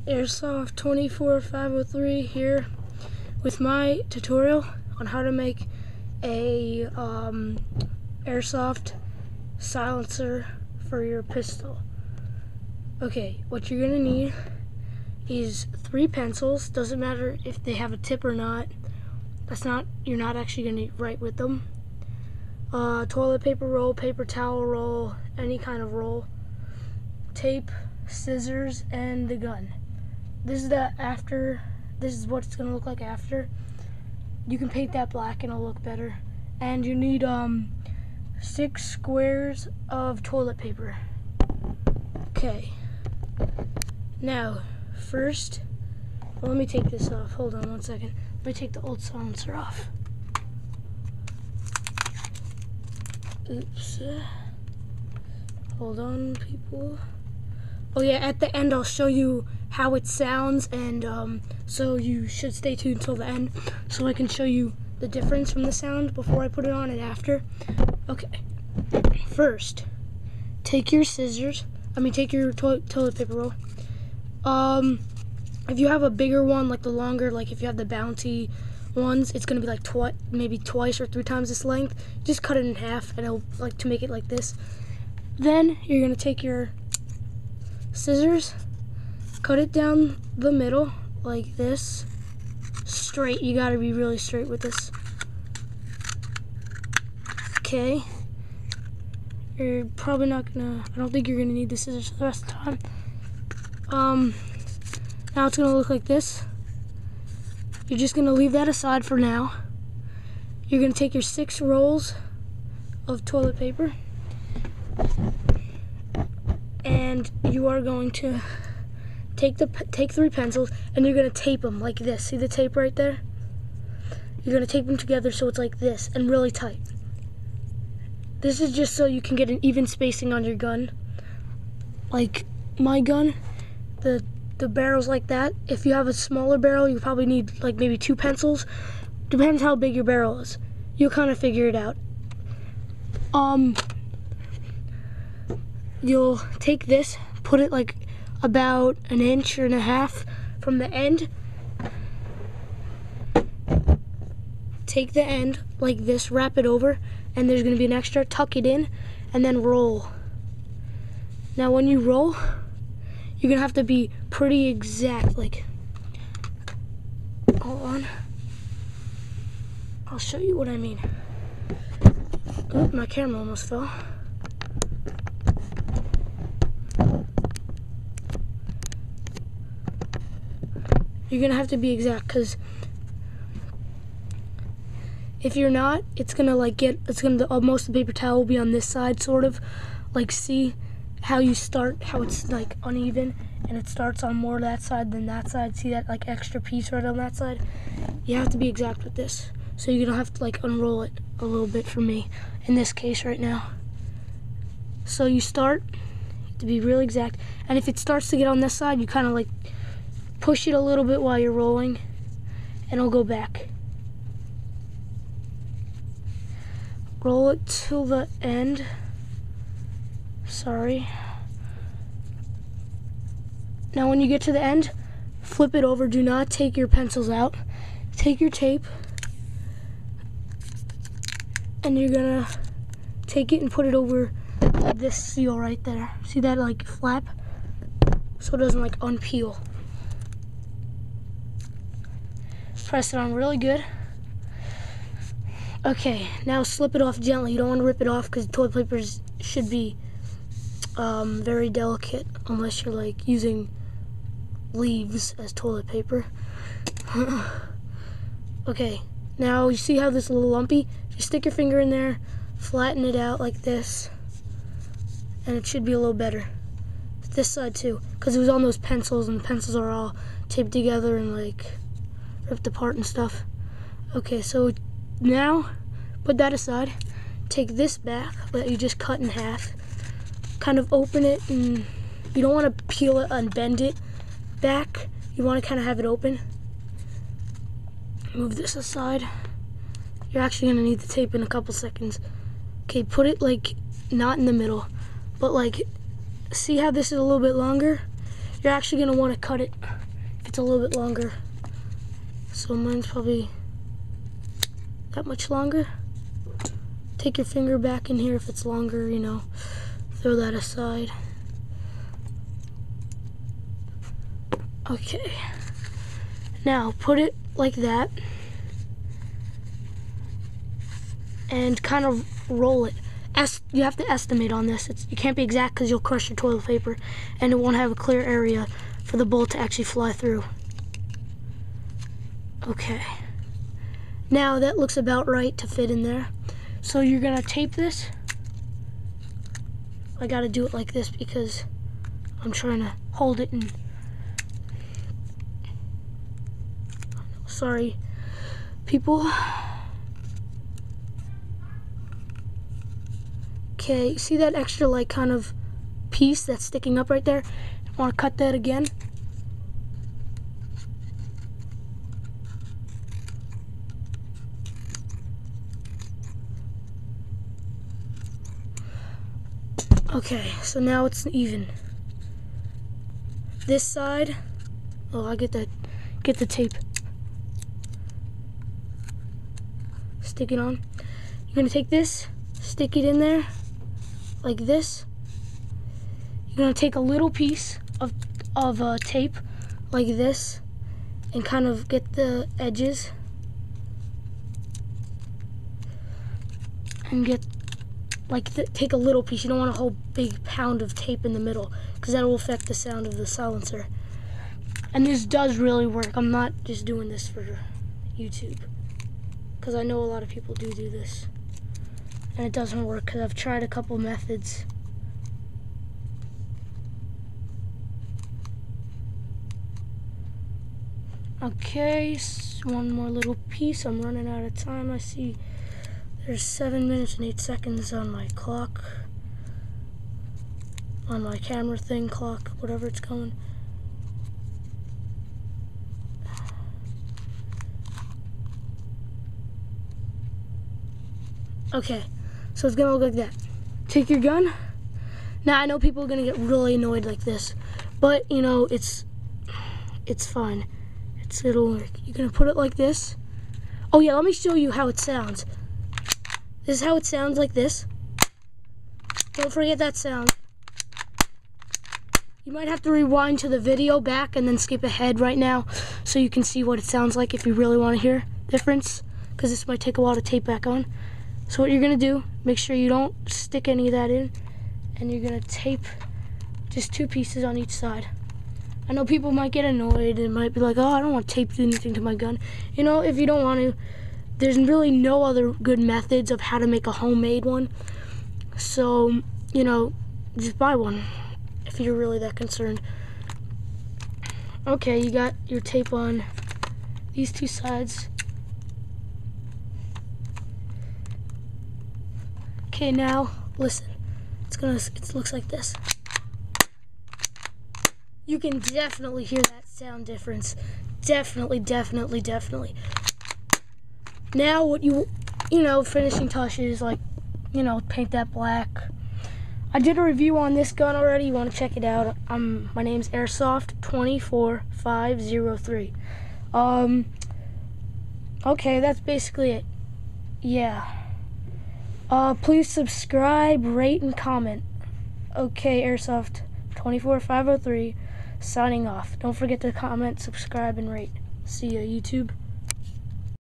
Airsoft 24503 here with my tutorial on how to make a airsoft silencer for your pistol. Okay, what you're gonna need is 3 pencils. Doesn't matter if they have a tip or not. You're not actually gonna write with them. Toilet paper roll, paper towel roll, any kind of roll, tape, scissors, and the gun. This is what it's gonna look like after. You can paint that black and it'll look better. And you need 6 squares of toilet paper. Okay. Now, first, let me take this off. Hold on one second. Let me take the old silencer off. Oops. Hold on, people. Oh yeah, at the end I'll show you how it sounds, and so you should stay tuned till the end so I can show you the difference from the sound before I put it on and after. Okay. First, take your scissors. Take your toilet paper roll. If you have a bigger one, like the longer, like if you have the bounty ones, it's gonna be like maybe twice or 3 times this length. Just cut it in half, and it'll to make it like this. Then you're gonna take your scissors, cut it down the middle like this, straight. You gotta be really straight with this. Okay. You're probably not gonna, I don't think you're gonna need the scissors for the rest of the time. Now it's gonna look like this. You're just gonna leave that aside for now. You're gonna take your 6 rolls of toilet paper, and you are going to take 3 pencils, and you're gonna tape them like this. See the tape right there? You're gonna tape them together so it's like this and really tight. This is just so you can get an even spacing on your gun. Like my gun, the barrel's like that. If you have a smaller barrel, you probably need like maybe 2 pencils. Depends how big your barrel is. You'll kind of figure it out. You'll take this, put it like about 1.5 inches from the end. Take the end like this, wrap it over, and there's gonna be an extra, tuck it in, and then roll. Now when you roll, you're gonna have to be pretty exact, like, hold on. I'll show you what I mean. Oh, my camera almost fell. You're gonna have to be exact, because if you're not, it's gonna most of the paper towel will be on this side, sort of. Like, see how you start, how it's like uneven, and it starts on more that side than that side. See that like extra piece right on that side? You have to be exact with this. So you're gonna have to like unroll it a little bit for me in this case right now. So you start to be really exact, and if it starts to get on this side, you kind of like push it a little bit while you're rolling, and it'll go back. Roll it till the end. Sorry. Now when you get to the end, flip it over. Do not take your pencils out. Take your tape, and you're gonna take it and put it over this seal right there. See that like flap? So it doesn't like unpeel. Press it on really good. Okay, now slip it off gently. You don't want to rip it off because toilet paper should be very delicate, unless you're like using leaves as toilet paper. Okay, now you see how this is a little lumpy? Just stick your finger in there, flatten it out like this, and it should be a little better. This side too, because it was on those pencils, and the pencils are all taped together and like ripped apart and stuff. Okay, so now put that aside. Take this back that you just cut in half, kind of open it, and you don't want to peel it and bend it back. You want to kind of have it open. Move this aside. You're actually gonna need the tape in a couple seconds. Okay, put it like not in the middle, but like, see how this is a little bit longer? You're actually gonna want to cut it it's a little bit longer. So mine's probably that much longer. Take your finger back in here if it's longer, you know, throw that aside. Okay, now put it like that and kind of roll it. You have to estimate on this. You can't be exact because you'll crush your toilet paper and it won't have a clear area for the bullet to actually fly through. Okay, now that looks about right to fit in there. So you're gonna tape this. I gotta do it like this because I'm trying to hold it and sorry, people. Okay, see that extra like kind of piece that's sticking up right there? I want to cut that again. Okay, so now it's even. This side, oh, I get the tape. Stick it on. You're gonna take this, stick it in there, like this. You're gonna take a little piece of tape, like this, and kind of get the edges, and get like take a little piece. You don't want a whole big pound of tape in the middle because that will affect the sound of the silencer. And this does really work. I'm not just doing this for YouTube because I know a lot of people do this and it doesn't work because I've tried a couple methods. Okay, one more little piece. I'm running out of time. I see there's 7 minutes and 8 seconds on my clock, on my camera thing, clock, whatever it's going. Okay, so it's gonna look like that. Take your gun. Now I know people are gonna get really annoyed like this, but you know, it's fine. It'll work. You're gonna put it like this. Oh yeah, let me show you how it sounds. This is how it sounds, like this. Don't forget that sound. You might have to rewind to the video back and then skip ahead right now so you can see what it sounds like if you really want to hear difference, because this might take a while to tape back on. So what you're gonna do, make sure you don't stick any of that in, and you're gonna tape just 2 pieces on each side. I know people might get annoyed and might be like, oh, I don't want tape to do anything to my gun. You know, if you don't want to, there's really no other good methods of how to make a homemade one. So, you know, just buy one if you're really that concerned. Okay, you got your tape on these 2 sides. Okay, now listen. It looks like this. You can definitely hear that sound difference. Definitely. Now what you know, finishing touches, like, you know, paint that black. I did a review on this gun already. You want to check it out. My name's Airsoft 24503. Okay, that's basically it. Yeah. Please subscribe, rate, and comment. Okay, Airsoft 24503 signing off. Don't forget to comment, subscribe, and rate. See ya, YouTube.